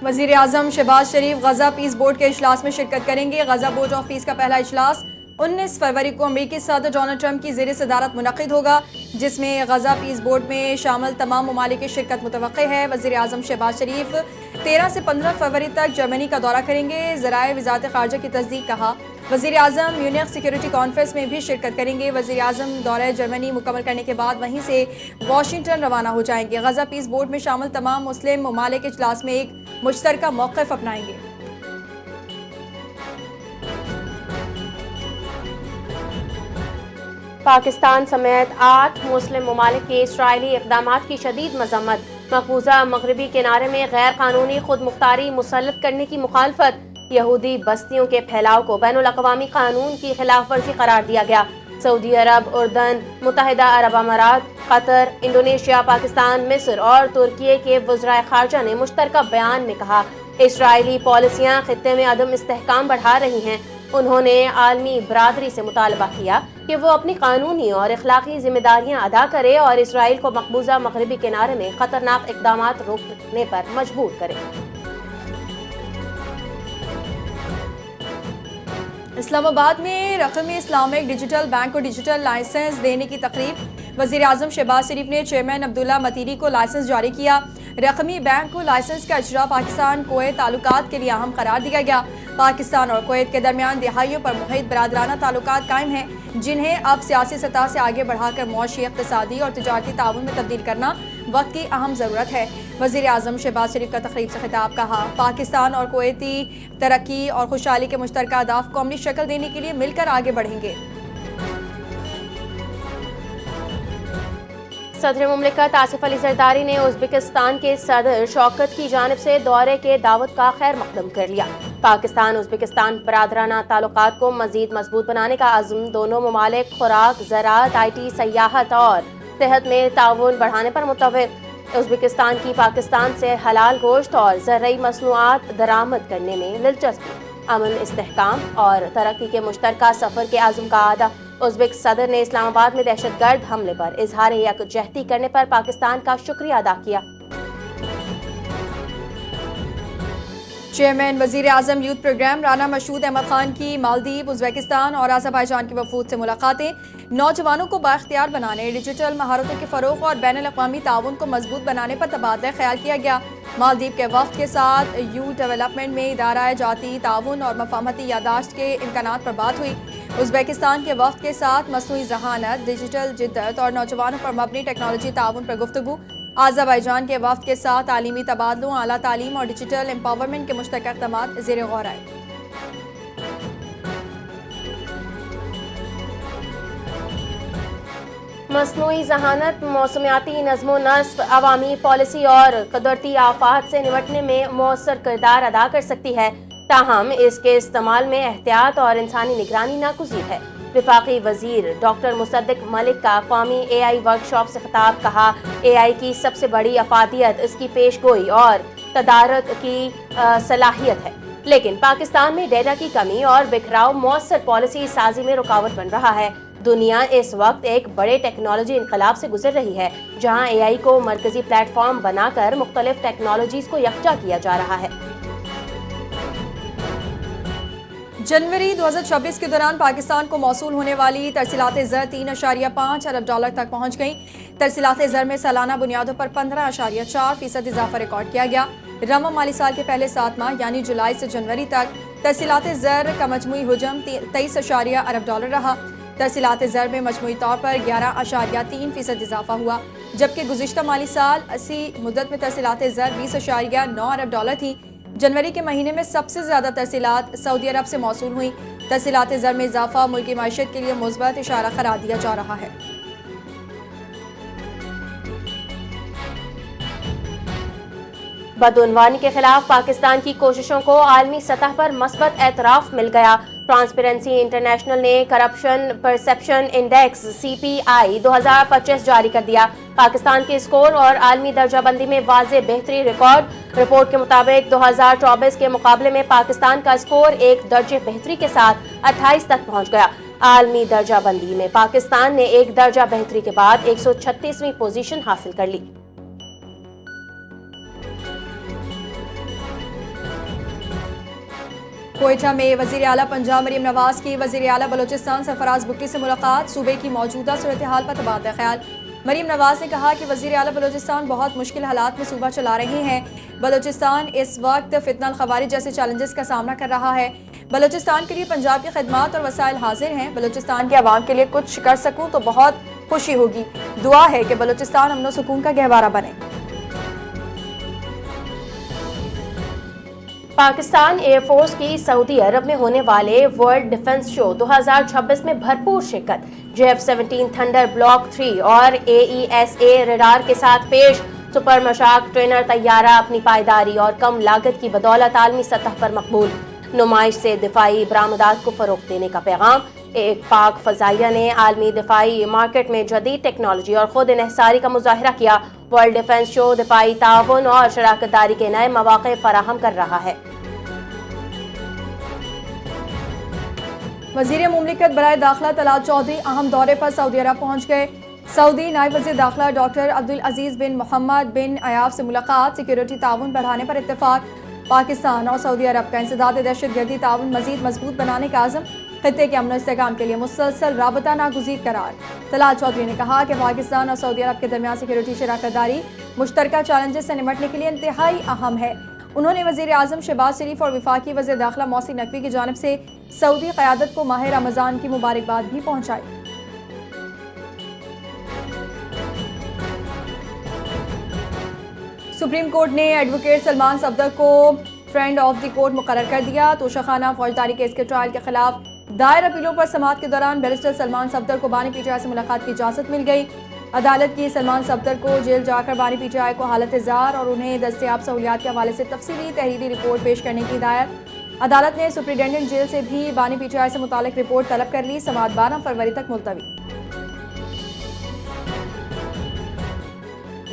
وزیر اعظم شہباز شریف غزہ پیس بورڈ کے اجلاس میں شرکت کریں گے۔ غزہ بورڈ آف پیس کا پہلا اجلاس 19 فروری کو امریکی صدر ڈونلڈ ٹرمپ کی زیر صدارت منعقد ہوگا، جس میں غزہ پیس بورڈ میں شامل تمام ممالک کی شرکت متوقع ہے۔ وزیر اعظم شہباز شریف 13 سے 15 فروری تک جرمنی کا دورہ کریں گے۔ ذرائع وزارت خارجہ کی تصدیق کہا وزیر اعظم میونخ سیکیورٹی کانفرنس میں بھی شرکت کریں گے۔ وزیر اعظم دورہ جرمنی مکمل کرنے کے بعد وہیں سے واشنگٹن روانہ ہو جائیں گے۔ غزہ پیس بورڈ میں شامل تمام مسلم ممالک اجلاس میں ایک مشترکہ موقف اپنائیں گے۔ پاکستان سمیت 8 مسلم ممالک کے اسرائیلی اقدامات کی شدید مذمت۔ مقبوضہ مغربی کنارے میں غیر قانونی خود مختاری مسلط کرنے کی مخالفت۔ یہودی بستیوں کے پھیلاؤ کو بین الاقوامی قانون کی خلاف ورزی قرار دیا گیا۔ سعودی عرب، اردن، متحدہ عرب امارات، قطر، انڈونیشیا، پاکستان، مصر اور ترکیے کے وزرائے خارجہ نے مشترکہ بیان میں کہا اسرائیلی پالیسیاں خطے میں عدم استحکام بڑھا رہی ہیں۔ انہوں نے عالمی برادری سے مطالبہ کیا کہ وہ اپنی قانونی اور اخلاقی ذمہ داریاں ادا کرے اور اسرائیل کو مقبوضہ مغربی کنارے میں خطرناک اقدامات روکنے پر مجبور کرے۔ اسلام آباد میں رقمی اسلامک ڈیجیٹل بینک کو ڈیجیٹل لائسنس دینے کی تقریب۔ وزیر اعظم شہباز شریف نے چیئرمین عبداللہ متیری کو لائسنس جاری کیا۔ رقمی بینک کو لائسنس کا اجرا پاکستان کویت تعلقات کے لیے اہم قرار دیا گیا۔ پاکستان اور کویت کے درمیان دہائیوں پر محیط برادرانہ تعلقات قائم ہیں، جنہیں اب سیاسی سطح سے آگے بڑھا کر معاشی، اقتصادی اور تجارتی تعاون میں تبدیل کرنا وقت کی اہم ضرورت ہے۔ وزیر اعظم شہباز شریف کا تقریب سے خطاب کہا پاکستان اور کویتی ترقی اور خوشحالی کے مشترکہ اہداف کو عملی شکل دینے کے لیے مل کر آگے بڑھیں گے۔ صدر مملکت آصف علی زرداری نے ازبکستان کے صدر شوکت کی جانب سے دورے کے دعوت کا خیر مقدم کر لیا۔ پاکستان ازبکستان برادرانہ تعلقات کو مزید مضبوط بنانے کا عزم دونوں ممالک خوراک، زراعت، آئی ٹی، سیاحت اور صحت میں تعاون بڑھانے پر متفق۔ ازبکستان کی پاکستان سے حلال گوشت اور زرعی مصنوعات درآمد کرنے میں دلچسپی، امن، استحکام اور ترقی کے مشترکہ سفر کے عزم کا اعادہ۔ ازبک صدر نے اسلام آباد میں دہشت گرد حملے پر اظہار یکجہتی کرنے پر پاکستان کا شکریہ ادا کیا۔ چیئرمین وزیر اعظم یوتھ پروگرام رانا مشہود احمد خان کی مالدیپ، ازبکستان اور آذربائیجان کے وفود سے ملاقاتیں۔ نوجوانوں کو بااختیار بنانے، ڈیجیٹل مہارتوں کے فروغ اور بین الاقوامی تعاون کو مضبوط بنانے پر تبادلہ خیال کیا گیا۔ مالدیپ کے وفد کے ساتھ یوتھ ڈیولپمنٹ میں ادارہ جاتی تعاون اور مفاہمتی یادداشت کے امکانات پر بات ہوئی۔ ازبکستان کے وفد کے ساتھ مصنوعی ذہانت، ڈیجیٹل جدت اور نوجوانوں پر مبنی ٹیکنالوجی تعاون پر گفتگو۔ آذربائیجان کے وفد کے ساتھ تعلیمی تبادلوں، اعلیٰ تعلیم اور ڈیجیٹل امپاورمنٹ کے مشترکہ اقدامات زیر غور آئے۔ مصنوعی ذہانت موسمیاتی نظم و نسق، عوامی پالیسی اور قدرتی آفات سے نمٹنے میں مؤثر کردار ادا کر سکتی ہے، تاہم اس کے استعمال میں احتیاط اور انسانی نگرانی ناگزیر ہے۔ وفاقی وزیر ڈاکٹر مصدق ملک کا قومی اے آئی ورکشاپ سے خطاب کہا اے آئی کی سب سے بڑی افادیت اس کی پیش گوئی اور تدارک کی صلاحیت ہے، لیکن پاکستان میں ڈیٹا کی کمی اور بکھراؤ مؤثر پالیسی سازی میں رکاوٹ بن رہا ہے۔ دنیا اس وقت ایک بڑے ٹیکنالوجی انقلاب سے گزر رہی ہے، جہاں اے آئی کو مرکزی پلیٹ فارم بنا کر مختلف ٹیکنالوجیز کو یکجا کیا جا رہا ہے۔ جنوری 2026 کے دوران پاکستان کو موصول ہونے والی ترسیلات زر 3.5 ارب ڈالر تک پہنچ گئیں۔ ترسیلات زر میں سالانہ بنیادوں پر 15.4% اضافہ ریکارڈ کیا گیا۔ رواں مالی سال کے پہلے 7 ماہ یعنی جولائی سے جنوری تک ترسیلات زر کا مجموعی حجم 23 ارب ڈالر رہا۔ ترسیلات زر میں مجموعی طور پر 11.3% اضافہ ہوا، جبکہ گزشتہ مالی سال اسی مدت میں ترسیلات زر 20.9 ارب ڈالر تھی۔ جنوری کے مہینے میں سب سے زیادہ ترسیلات سعودی عرب سے موصول ہوئیں۔ ترسیلات زر میں اضافہ ملکی معیشت کے لیے مثبت اشارہ قرار دیا جا رہا ہے۔ بدعنوانی کے خلاف پاکستان کی کوششوں کو عالمی سطح پر مثبت اعتراف مل گیا۔ ٹرانسپیرنسی انٹرنیشنل نے کرپشن پرسیپشن انڈیکس CPI 2025 جاری کر دیا۔ پاکستان کے اسکور اور عالمی درجہ بندی میں واضح بہتری ریکارڈ۔ رپورٹ کے مطابق 2024 کے مقابلے میں پاکستان کا اسکور ایک درجے بہتری کے ساتھ 28 تک پہنچ گیا۔ عالمی درجہ بندی میں پاکستان نے ایک درجہ بہتری کے بعد 136ویں پوزیشن حاصل کر لی۔ کوئٹہ میں وزیر اعلیٰ پنجاب مریم نواز کی وزیر اعلیٰ بلوچستان سرفراز بگٹی سے ملاقات، صوبے کی موجودہ صورتحال پر تبادلہ خیال۔ مریم نواز نے کہا کہ وزیر اعلیٰ بلوچستان بہت مشکل حالات میں صوبہ چلا رہے ہیں۔ بلوچستان اس وقت فتنہ الخوارج جیسے چیلنجز کا سامنا کر رہا ہے۔ بلوچستان کے لیے پنجاب کی خدمات اور وسائل حاضر ہیں۔ بلوچستان کے عوام کے لیے کچھ کر سکوں تو بہت خوشی ہوگی۔ دعا ہے کہ بلوچستان امن و سکون کا گہوارہ بنے۔ پاکستان ایئر فورس کی سعودی عرب میں ہونے والے ورلڈ ڈیفنس شو 2026 میں بھرپور شرکت۔ JF-17 تھنڈر بلاک 3 اور AESA ریڈار کے ساتھ پیش۔ سپر مشاق ٹرینر طیارہ اپنی پائیداری اور کم لاگت کی بدولت عالمی سطح پر مقبول۔ نمائش سے دفاعی برآمدات کو فروغ دینے کا پیغام۔ ایک پاک فضائیہ نے عالمی دفاعی مارکیٹ میں جدید ٹیکنالوجی اور خود انحصاری کا مظاہرہ کیا۔ ورلڈ ڈیفنس شو دفاعی تعاون اور شراکت داری کے نئے مواقع فراہم کر رہا ہے۔ وزیر مملکت برائے داخلہ طلعت چودھری اہم دورے پر سعودی عرب پہنچ گئے۔ سعودی نائب وزیر داخلہ ڈاکٹر عبدالعزیز بن محمد بن عیاف سے ملاقات، سیکیورٹی تعاون بڑھانے پر اتفاق۔ پاکستان اور سعودی عرب کا انسداد دہشت گردی تعاون مزید مضبوط بنانے کا عزم، خطے کے امن و استحکام کے لیے مسلسل رابطہ ناگزیر قرار۔ طلعت چودھری نے کہا کہ پاکستان اور سعودی عرب کے درمیان سیکیورٹی شراکت داری مشترکہ چیلنجز سے نمٹنے کے لیے انتہائی اہم ہے۔ انہوں نے وزیر اعظم شہباز شریف اور وفاقی وزیر داخلہ محسن نقوی کی جانب سے سعودی قیادت کو ماہ رمضان کی مبارکباد بھی پہنچائی۔ سپریم کورٹ نے ایڈوکیٹ سلمان صفدر کو فرینڈ آف دی کورٹ مقرر کر دیا۔ توشہ خانہ فوجداری کیس کے ٹرائل کے خلاف دائر اپیلوں پر سماعت کے دوران بیرسٹر سلمان صفدر کو بانی پی ٹی آئی سے ملاقات کی اجازت مل گئی۔ عدالت کی سلمان صفدر کو جیل جا کر بانی پی ٹی آئی کو حالت زار اور انہیں دستیاب سہولیات کے حوالے سے تفصیلی تحریری رپورٹ پیش کرنے کی ہدایت۔ عدالت نے سپرنٹینڈنٹ جیل سے بھی بانی پی ٹی آئی سے متعلق رپورٹ طلب کر لی۔ سماعت 12 فروری تک ملتوی۔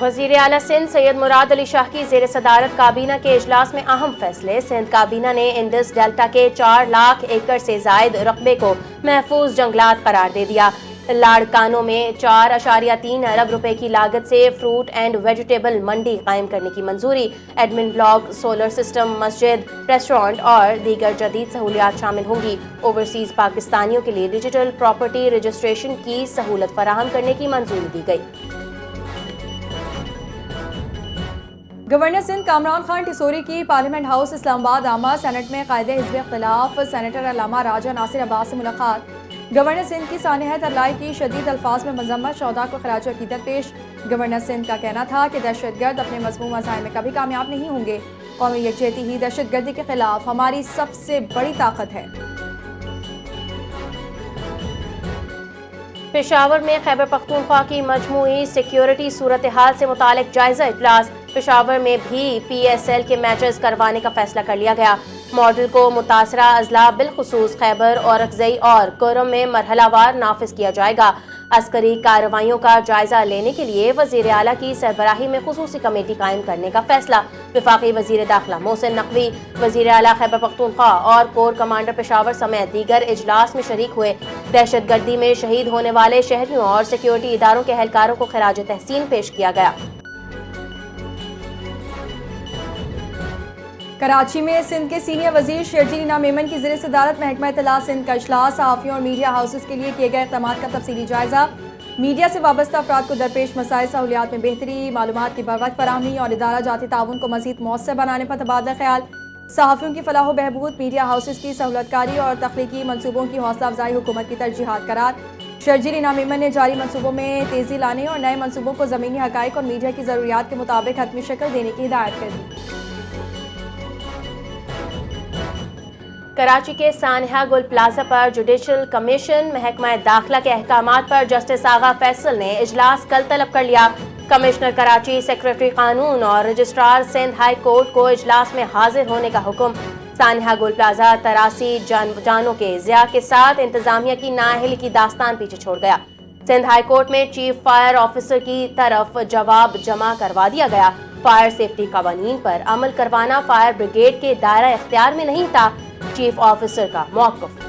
وزیر اعلیٰ سندھ سید مراد علی شاہ کی زیر صدارت کابینہ کے اجلاس میں اہم فیصلے۔ سندھ کابینہ نے انڈس ڈیلٹا کے 4 لاکھ ایکڑ سے زائد رقبے کو محفوظ جنگلات قرار دے دیا۔ لاڑکانوں میں 4.3 ارب روپے کی لاگت سے فروٹ اینڈ ویجیٹیبل منڈی قائم کرنے کی منظوری۔ ایڈمن بلاک، سولر سسٹم، مسجد، ریسٹورانٹ اور دیگر جدید سہولیات شامل ہوں گی۔ اوورسیز پاکستانیوں کے لیے ڈیجیٹل پراپرٹی رجسٹریشن کی سہولت فراہم کرنے کی منظوری دی گئی۔ گورنر سندھ کامران خان ٹھسوری کی پارلیمنٹ ہاؤس اسلام آباد آمد۔ سینٹ میں قائد حزب اختلاف سینیٹر علامہ راجہ ناصر عباس سے ملاقات۔ گورنر سندھ کی سانحہ ترلائی کی شدید الفاظ میں مذمت، شہداء کو خراج عقیدت پیش۔ گورنر سندھ کا کہنا تھا کہ دہشت گرد اپنے مذموم عزائم میں کبھی کامیاب نہیں ہوں گے۔ قومی یکجہتی ہی دہشت گردی کے خلاف ہماری سب سے بڑی طاقت ہے۔ پشاور میں خیبر پختونخوا کی مجموعی سیکیورٹی صورتحال سے متعلق جائزہ اجلاس۔ پشاور میں بھی PSL کے میچز کروانے کا فیصلہ کر لیا گیا۔ ماڈل کو متاثرہ اضلاع بالخصوص خیبر، اورکزئی اور کرم میں مرحلہ وار نافذ کیا جائے گا۔ عسکری کارروائیوں کا جائزہ لینے کے لیے وزیر اعلیٰ کی سربراہی میں خصوصی کمیٹی قائم کرنے کا فیصلہ۔ وفاقی وزیر داخلہ محسن نقوی، وزیر اعلیٰ خیبر پختونخوا اور کور کمانڈر پشاور سمیت دیگر اجلاس میں شریک ہوئے۔ دہشت گردی میں شہید ہونے والے شہریوں اور سیکیورٹی اداروں کے اہلکاروں کو خراج تحسین پیش کیا گیا۔ کراچی میں سندھ کے سینئر وزیر شرجیل انعام میمن کی زیر صدارت محکمہ اطلاع سندھ کا اجلاس۔ صحافیوں اور میڈیا ہاؤسز کے لیے کیے گئے اقدامات کا تفصیلی جائزہ۔ میڈیا سے وابستہ افراد کو درپیش مسائل، سہولیات میں بہتری، معلومات کی بروقت فراہمی اور ادارہ جاتی تعاون کو مزید مؤثر بنانے پر تبادلہ خیال۔ صحافیوں کی فلاح و بہبود، میڈیا ہاؤسز کی سہولت کاری اور تخلیقی منصوبوں کی حوصلہ افزائی حکومت کی ترجیحات قرار۔ شرجیل انعام میمن نے جاری منصوبوں میں تیزی لانے اور نئے منصوبوں کو زمینی حقائق اور میڈیا کی ضروریات کے مطابق حتمی شکل دینے کی ہدایت کر دی۔ کراچی کے سانحہ گل پلازا پر جوڈیشل کمیشن محکمہ داخلہ کے احکامات پر جسٹس آغا فیصل نے اجلاس کل طلب کر لیا۔ کمشنر کراچی، سیکریٹری قانون اور رجسٹرار سندھ ہائی کورٹ کو اجلاس میں حاضر ہونے کا حکم۔ سانحہ گل پلازا 83 جانوں کے ضیاع کے ساتھ انتظامیہ کی نااہلی کی داستان پیچھے چھوڑ گیا۔ سندھ ہائی کورٹ میں چیف فائر آفیسر کی طرف جواب جمع کروا دیا گیا۔ فائر سیفٹی قوانین پر عمل کروانا فائر بریگیڈ کے دائرہ اختیار میں نہیں تھا، چیف آفیسر کا موقف۔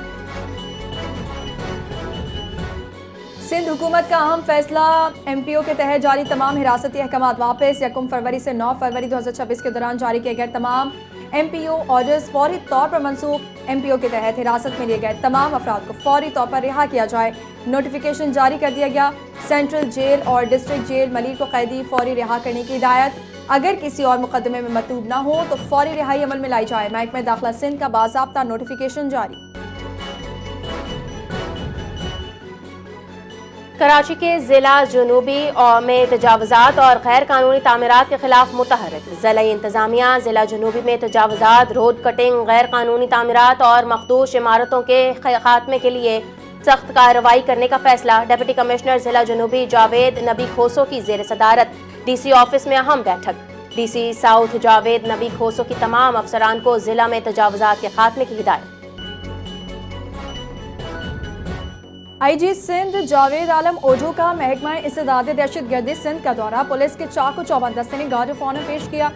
سندھ حکومت کا اہم فیصلہ، MPO کے تحت جاری تمام حراستی احکامات واپس۔ 1 فروری سے 9 فروری 2026 کے دوران جاری کیے گئے تمام MPO آرڈرز فوری طور پر منسوخ، MPO کے تحت حراست میں لیے گئے تمام افراد کو فوری طور پر رہا کیا جائے، نوٹیفیکیشن جاری کر دیا گیا۔ سینٹرل جیل اور ڈسٹرکٹ جیل ملیر کو قیدی فوری رہا کرنے کی ہدایت، اگر کسی اور مقدمے میں مطلوب نہ ہو تو فوری رہائی عمل میں لائی جائے۔ محکمہ داخلہ سندھ کا باضابطہ نوٹیفیکیشن جاری۔ کراچی کے ضلع جنوبی میں تجاوزات اور غیر قانونی تعمیرات کے خلاف متحرک، ضلعی انتظامیہ ضلع جنوبی میں تجاوزات، روڈ کٹنگ، غیر قانونی تعمیرات اور مخدوش عمارتوں کے خاتمے کے لیے سخت کارروائی کرنے کا فیصلہ۔ ڈپٹی کمشنر ضلع جنوبی جاوید نبی کھوسو کی زیر صدارت DC آفس میں اہم بیٹھک، DC ساؤتھ جاوید نبی کھوسو کی تمام افسران کو ضلع میں تجاوزات کے خاتمے کی ہدایت۔ IG سندھ جاوید عالم اوجو کا محکمہ انسداد دہشت گردی سندھ کا دورہ، پولیس کے چاق و چوبند دستے نے گارڈ آف آنر پیش کیا۔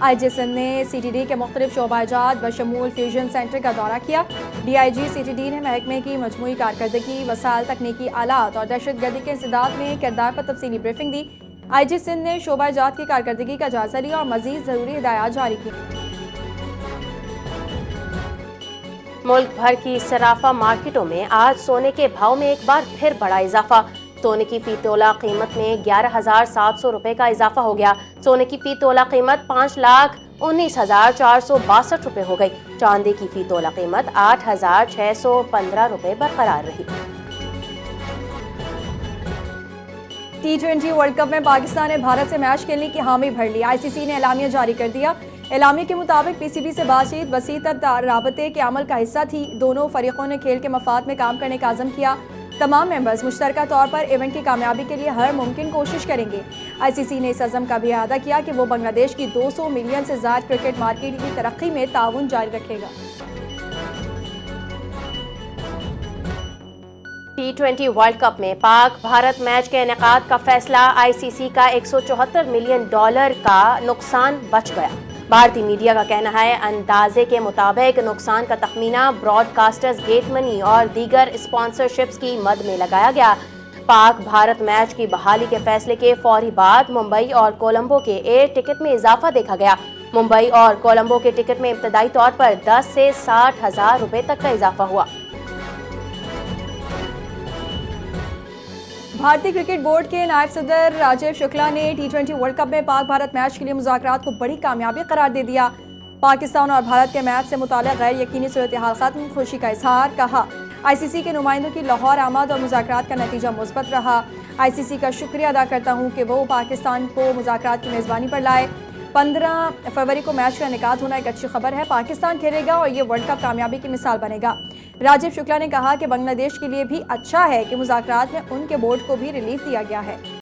IG سندھ نے CTD کے مختلف شعبہ جات بشمول فیوژن سینٹر کا دورہ کیا۔ DIG CTD نے محکمے کی مجموعی کارکردگی، وسائل، تکنیکی آلات اور دہشت گردی کے انسداد میں کردار پر تفصیلی بریفنگ دی۔ IG سندھ نے شعبہ جات کی کارکردگی کا جائزہ لیا اور مزید ضروری ہدایات جاری کی۔ ملک بھر کی صرافہ مارکیٹوں میں آج سونے کے بھاؤ میں ایک بار پھر بڑا اضافہ، سونے کی فی تولہ قیمت میں 11,700 روپے کا اضافہ ہو گیا۔ سونے کی فی تولہ قیمت 5,19,462 روپے ہو گئی۔ چاندی کی فی تولہ قیمت 8,615 روپے برقرار رہی۔ T20 ورلڈ کپ میں پاکستان نے بھارت سے میچ کھیلنے کی حامی بھر لی۔ ICC نے اعلامیہ جاری کر دیا۔ اعلامیہ کے مطابق PCB سے بات چیت وسیع تر رابطے کے عمل کا حصہ تھی۔ دونوں فریقوں نے کھیل کے مفاد میں کام کرنے کا عزم کیا۔ تمام ممبرز مشترکہ طور پر ایونٹ کی کامیابی کے لیے ہر ممکن کوشش کریں گے۔ ICC نے اس عزم کا بھی اعادہ کیا کہ وہ بنگلہ دیش کی 200 ملین سے زائد کرکٹ مارکیٹ کی ترقی میں تعاون جاری رکھے گا۔ T20 ورلڈ کپ میں پاک بھارت میچ کے انعقاد کا فیصلہ، ICC کا $174 ملین کا نقصان بچ گیا۔ بھارتی میڈیا کا کہنا ہے اندازے کے مطابق نقصان کا تخمینہ براڈ کاسٹرز گیٹ منی اور دیگر اسپانسرشپس کی مد میں لگایا گیا۔ پاک بھارت میچ کی بحالی کے فیصلے کے فوری بعد ممبئی اور کولمبو کے ایئر ٹکٹ میں اضافہ دیکھا گیا۔ ممبئی اور کولمبو کے ٹکٹ میں ابتدائی طور پر 10 سے 60,000 روپے تک کا اضافہ ہوا۔ بھارتی کرکٹ بورڈ کے نائب صدر راجیو شکلا نے T20 ورلڈ کپ میں پاک بھارت میچ کے لیے مذاکرات کو بڑی کامیابی قرار دے دیا۔ پاکستان اور بھارت کے میچ سے متعلق غیر یقینی صورتحال ختم، خوشی کا اظہار، کہا ICC کے نمائندوں کی لاہور آمد اور مذاکرات کا نتیجہ مثبت رہا۔ ICC کا شکریہ ادا کرتا ہوں کہ وہ پاکستان کو مذاکرات کی میزبانی پر لائے۔ 15 فروری کو میچ کا انعقاد ہونا ایک اچھی خبر ہے۔ پاکستان کھیلے گا اور یہ ورلڈ کپ کامیابی کی مثال بنے گا۔ راجیو شکلا نے کہا کہ بنگلہ دیش کے لیے بھی اچھا ہے کہ مذاکرات میں ان کے بورڈ کو بھی ریلیف دیا گیا ہے۔